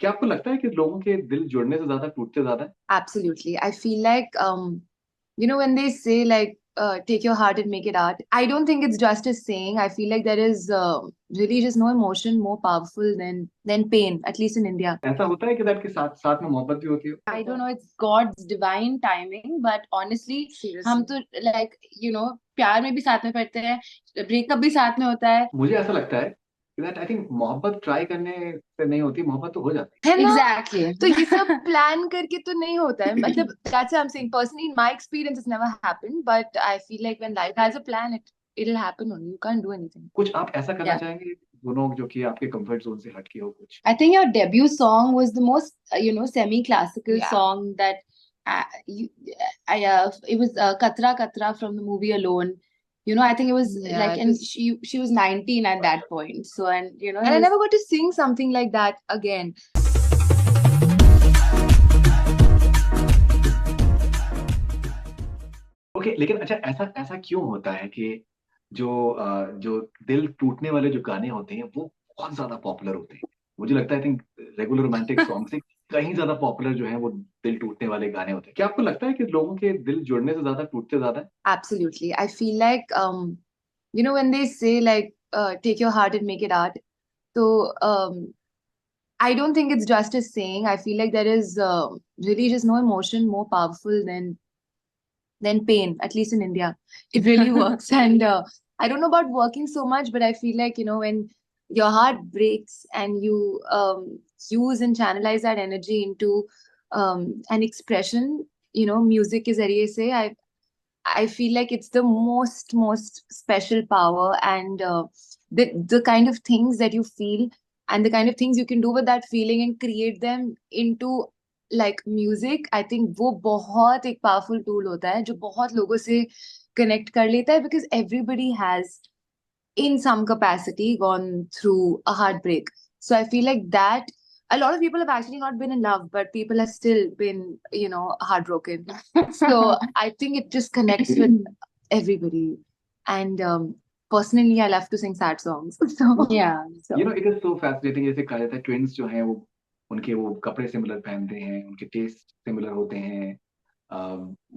क्या आपको लगता है कि लोगों के दिल जुड़ने से ज्यादा टूटते ज्यादा है? Absolutely. I feel like, when they say like, take your heart and make it art, I don't think it's just a saying. I feel like there is really just no emotion more powerful than pain, at least in India. ऐसा होता है कि that के साथ साथ में मोहब्बत भी होती है? I don't know, it's God's divine timing, but honestly, हम Seriously. तो like, प्यार में भी साथ में पड़ते हैं, ब्रेकअप भी साथ में होता है मुझे ऐसा लगता है कि दैट आई थिंक मोहब्बत ट्राई करने से नहीं होती, मोहब्बत तो हो जाती है ना। Exactly. तो ये सब प्लान करके तो नहीं होता है, मतलब that's what I'm saying. Personally, in my experience, it's never happened, but I feel like when life has a plan, it'll happen only. You can't do anything. है। कुछ आप ऐसा करना Yeah. चाहेंगे दोनों जो कि आपके कंफर्ट जोन से हटके हो कुछ? I think your debut song was the most, semi-classical Yeah. song that you, it was Katra Katra from the movie Alone. I think it was like, and she was 19 at that point. So, and and I never got to sing something like that again. Okay, लेकिन अच्छा, ऐसा ऐसा क्यों होता है कि जो दिल टूटने वाले जो गाने होते हैं वो बहुत ज्यादा पॉपुलर होते हैं? मुझे लगता है I think regular romantic song से कहीं ज्यादा पॉपुलर जो है वो दिल टूटने वाले गाने होते हैं। क्या आपको लगता है कि लोगों के दिल जुड़ने से ज्यादा टूटते ज्यादा है? Absolutely. I feel like, when they say like, take your heart and make it art. So, I don't think it's just a saying. I feel like there is really just no emotion more powerful than pain, at least in India. It really works. And I don't know about working so much, but I feel like, when your heart breaks and you use and channelize that energy into an expression, music is zariye se, I feel like it's the most special power, and the kind of things that you feel and the kind of things you can do with that feeling and create them into like music. I think वो बहुत एक powerful tool होता है जो बहुत लोगों से connect कर लेता है, because everybody has in some capacity gone through a heartbreak. So I feel like that a lot of people have actually not been in love, but people have still been, heartbroken. So I think it just connects with everybody. And personally, I love to sing sad songs. So yeah. You know, So it is so fascinating. जैसे कहा जाता है twins जो हैं वो उनके वो कपड़े सिमिलर पहनते हैं, उनके टेस्ट सिमिलर होते हैं।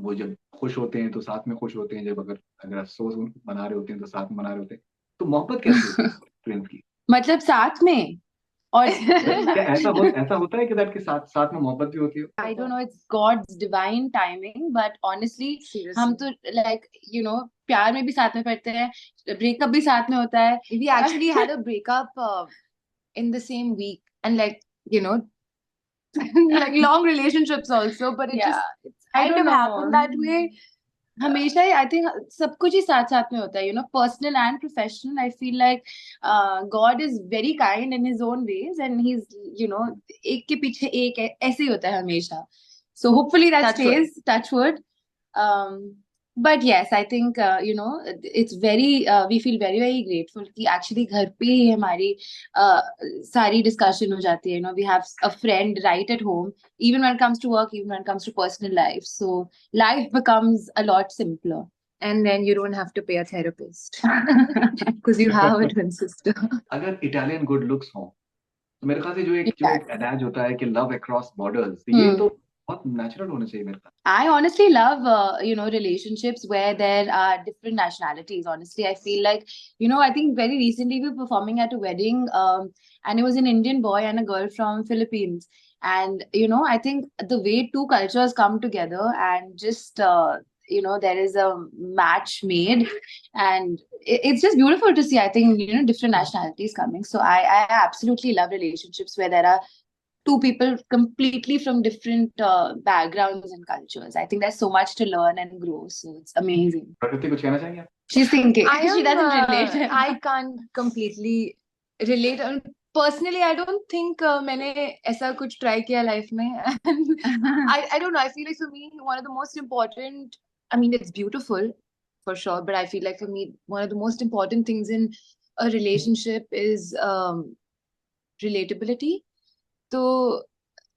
वो जब खुश होते हैं तो साथ में खुश होते हैं, जब अगर अगर अफसोस मना रहे होते हैं तो साथ में मना रहे होते हैं। तो मोहब्बत कैसी होती है ट्विंस की? मतलब साथ में और क्या ऐसा होता है कि दैट के साथ साथ में मोहब्बत भी होती है? I don't know, it's God's divine timing, but honestly, हम तो like, प्यार में भी साथ में पड़ते हैं, ब्रेकअप भी साथ में होता है. We actually had a breakup in the same week, and like, you know, like long relationships also, but it just it's kind of happened that way. हमेशा ही आई थिंक सब कुछ ही साथ साथ में होता है, personal and professional. I feel like God is very kind in his own ways, and he is, एक के पीछे एक ऐसे ही होता है हमेशा. So hopefully that stage, touch wood. But yes, I think, it's very, we feel very very grateful कि actually घर पे ही हमारी सारी discussion हो जाती है. We have a friend right at home, even when it comes to work, even when it comes to personal life. So life becomes a lot simpler. And then you don't have to pay a therapist because you have a twin sister. अगर Italian good looks हो तो मेरे ख्याल से जो Yeah. एक attach होता है कि लव अक्रॉस बॉर्डर्स, ये Hmm. तो बहुत नेचुरल होना चाहिए मेरे ख्याल। I honestly love, relationships where there are different nationalities. Honestly, I feel like, I think very recently we were performing at a wedding, and it was an Indian boy and a girl from Philippines. And, I think the way two cultures come together and just, there is a match made, and it's just beautiful to see. I think, different nationalities coming. So I absolutely love relationships where there are two people completely from different backgrounds and cultures. I think there's so much to learn and grow. So it's amazing. प्रकृति, कुछ कहना चाहेंगे आप? She's thinking. She doesn't relate. I can't completely relate. Personally, I don't think मैंने ऐसा कुछ try किया life में. And I don't know. I feel like for me, one of the most important, I mean, it's beautiful for sure, but I feel like for me, one of the most important things in a relationship is relatability. So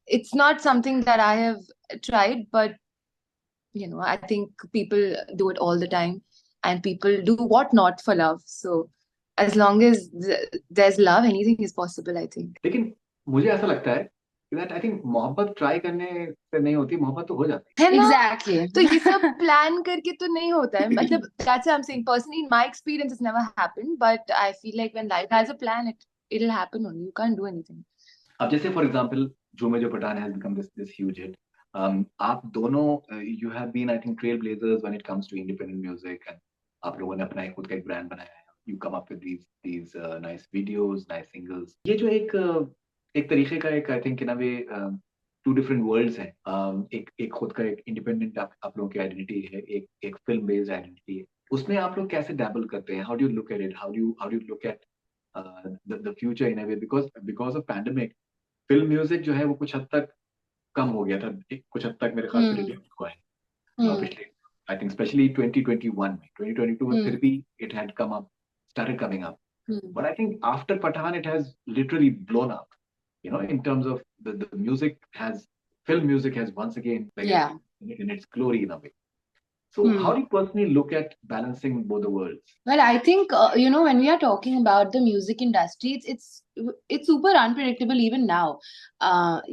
it's not something that I have tried, but I think people do it all the time, and people do what not for love. So as long as there's love, anything is possible, I think. लेकिन मुझे ऐसा लगता है that I think मोहब्बत try करने से नहीं होती, मोहब्बत तो हो जाती है ना? Exactly. तो ये सब प्लान करके तो नहीं होता है, मतलब that's what I'm saying. Personally, in my experience, it's never happened, but I feel like when life has a plan, it'll happen only. You can't do anything. है. अब जैसे फॉर एग्जांपल जो मैं जो Pathaan has become this huge hit, आप दोनों you have been I think trailblazers when it comes to independent music, and आप लोगों ने अपना एक खुद का एक ब्रांड बनाया है. You come up with these nice videos, nice singles. ये जो एक तरीके का एक I think in a way two different worlds हैं. एक खुद का एक इंडिपेंडेंट आप लोगों की आइडेंटिटी है, एक फिल्म बेस्ड आइडेंटिटी है. उसमें आप लोग कैसे डैबल करते हैं? How do you look at it? How do you look at the future in a way, because of pandemic film music जो है वो कुछ हद तक कम हो गया था. कुछ हद तक मेरे ख्याल से रिड्यूस हुआ है पिछले आई थिंक स्पेशली 2021 में. 2022 में फिर भी it had come up, started coming up. But I think after Pathan, it has literally blown up. In terms of the music film music has once again like Yeah. in its glory in a way. So how do you personally look at balancing both the worlds? Well, I think when we are talking about the music industry, it's super unpredictable even now.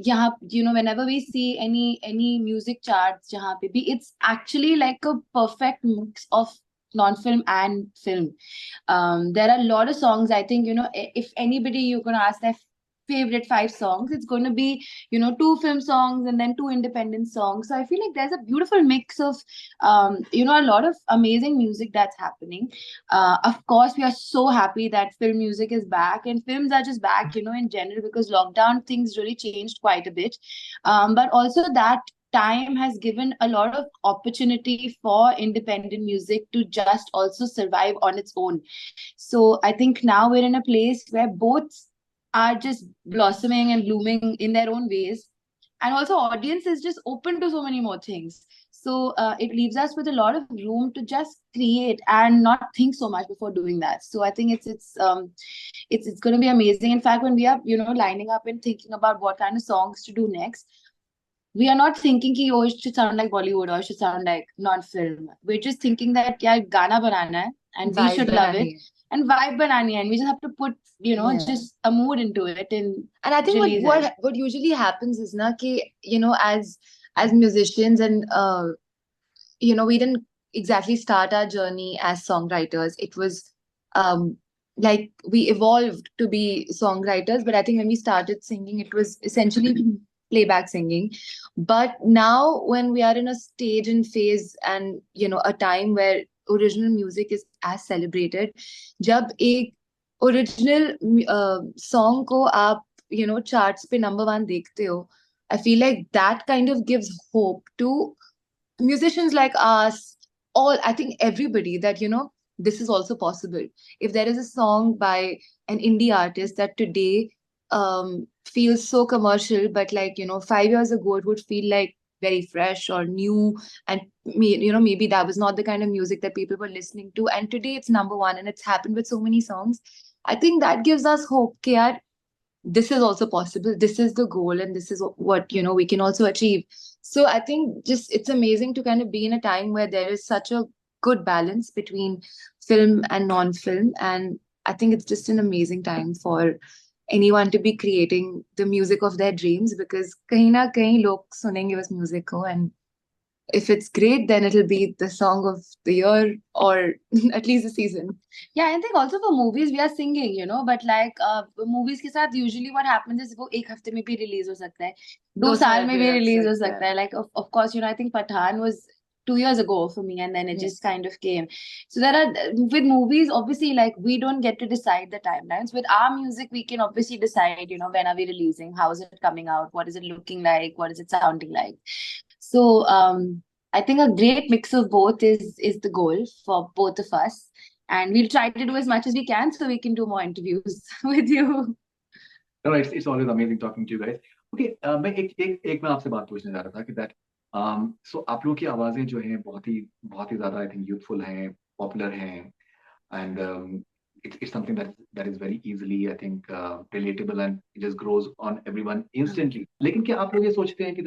Yeah, whenever we see any music charts, jahan pe bhi, it's actually like a perfect mix of non-film and film. There are a lot of songs. I think if anybody you're gonna ask their favorite 5 songs, it's going to be 2 film songs and then 2 independent songs. So I feel like there's a beautiful mix of a lot of amazing music that's happening. Of course, we are so happy that film music is back, and films are just back in general, because lockdown things really changed quite a bit. But also that time has given a lot of opportunity for independent music to just also survive on its own. So I think now we're in a place where both are just blossoming and blooming in their own ways, and also audience is just open to so many more things. So it leaves us with a lot of room to just create and not think so much before doing that. So I think it's going to be amazing. In fact, when we are lining up and thinking about what kind of songs to do next, we are not thinking ki, oh, it should sound like Bollywood or it should sound like non-film. We're just thinking that yaar gana banana hai and we should love it, and vibe banani hai, and we just have to put just a mood into it, and I think release it. what usually happens is na ki, as musicians, and we didn't exactly start our journey as songwriters. It was like we evolved to be songwriters, but I think when we started singing, it was essentially playback singing. But now when we are in a stage and phase, and a time where original music is as celebrated, jab ek original song ko aap charts pe number 1 dekhte ho, I feel like that kind of gives hope to musicians like us, all, I think everybody, that this is also possible. If there is a song by an indie artist that today feels so commercial, but 5 years ago it would feel like very fresh or new, and maybe that was not the kind of music that people were listening to, and today it's number 1, and it's happened with so many songs. I think that gives us hope कि यार, this is also possible, this is the goal, and this is what we can also achieve. So I think just it's amazing to kind of be in a time where there is such a good balance between film and non-film, and I think it's just an amazing time for anyone to be creating the music of their dreams, because kahin na kahin log sunenge us music ko, and if it's great, then it'll be the song of the year, or at least the season. Yeah, I think also for movies we are singing, but like movies ke sath usually what happens is wo ek hafte mein bhi release ho sakta hai, 2 saal mein bhi release ho sakta hai. Like of course, I think Pathan was 2 years ago for me, and then it just kind of came. So there are, with movies, obviously, like we don't get to decide the timelines. With our music, we can obviously decide, when are we releasing, how is it coming out, what is it looking like, what is it sounding like. So I think a great mix of both is the goal for both of us, and we'll try to do as much as we can so we can do more interviews with you. No, it's always amazing talking to you guys. Okay, मैं एक मैं आपसे बात पूछने जा रहा था कि that so आप लोगों की आवाजें जो हैं बहुत ही ज़्यादा I think youthful हैं, popular हैं, and it's something that is very easily I think relatable, and it just grows on everyone instantly. लेकिन क्या आप लोग ये सोचते हैं कि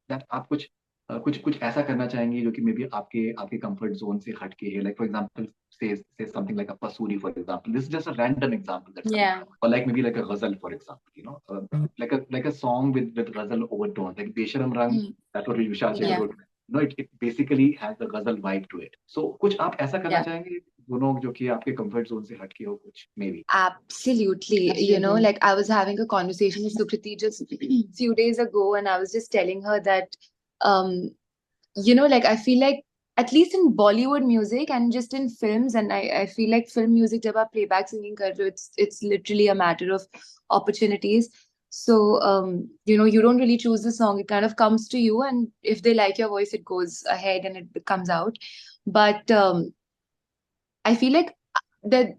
that आप कुछ कुछ कुछ ऐसा करना चाहेंगे जो कि मे बी आपके आपके कंफर्ट जोन से हटके है, like for example say something like a pasuri, for example. This is just a random example that's coming Yeah. out. Or like maybe like a ghazal, for example, you know, like a song with ghazal overtones, like Besharam Rang. That's what Vishal Shekhar Yeah. wrote. No, it basically has the ghazal vibe to it. So कुछ आप ऐसा करना Yeah. चाहेंगे दोनों जो कि आपके comfort zone से हटके हो कुछ, maybe? Absolutely. You know, Absolutely. like I was having a conversation with Sukriti just few days ago, and I was just telling her that, um, you know, like I feel like at least in Bollywood music and just in films, and I feel like film music, jab aap playback singing kar rahe ho, it's literally a matter of opportunities. So, you know, you don't really choose the song; it kind of comes to you, and if they like your voice, it goes ahead and it comes out. But I feel like that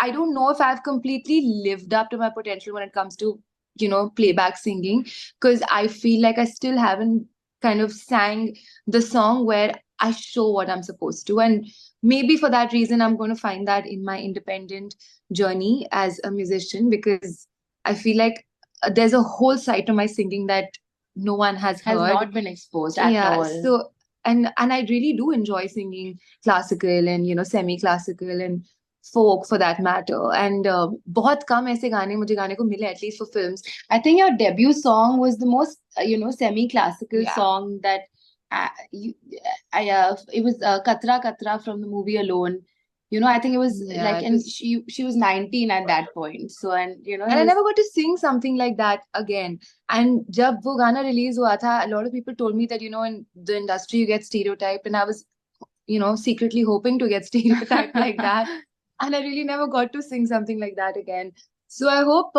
I don't know if I've completely lived up to my potential when it comes to, you know, playback singing, because I feel like I still haven't kind of sang the song where I show what I'm supposed to. And maybe for that reason, I'm going to find that in my independent journey as a musician, because I feel like there's a whole side to my singing that no one has Has heard. not been exposed at all. So and I really do enjoy singing classical and, you know, semi-classical and folk for that matter. And बहुत कम ऐसे गाने मुझे गाने को मिले, at least for films. I think your debut song was the most, you know, semi-classical Yeah. song that it was Katra Katra from the movie Alone. You know, I think it was Yeah, like, it and was- she was 19 at that point. So, and you know, And it I was, never got to sing something like that again. And जब वो गाना release हुआ था, a lot of people told me that, you know, in the industry you get stereotyped, and I was, you know, secretly hoping to get stereotyped like that. And I really never got to sing something like that again. So I hope,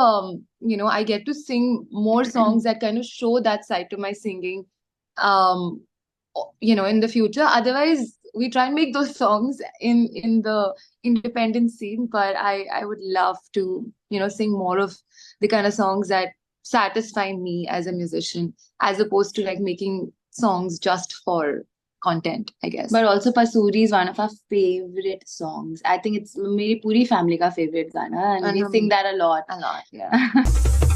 you know, I get to sing more songs that kind of show that side to my singing, um, you know, in the future. Otherwise, we try and make those songs in the independent scene. But I would love to, you know, sing more of the kind of songs that satisfy me as a musician, as opposed to like making songs just for content, I guess. but also Pasuri is one of our favorite songs. I think it's मेरी पूरी family का favorite गाना, and we sing that a lot. A lot, yeah.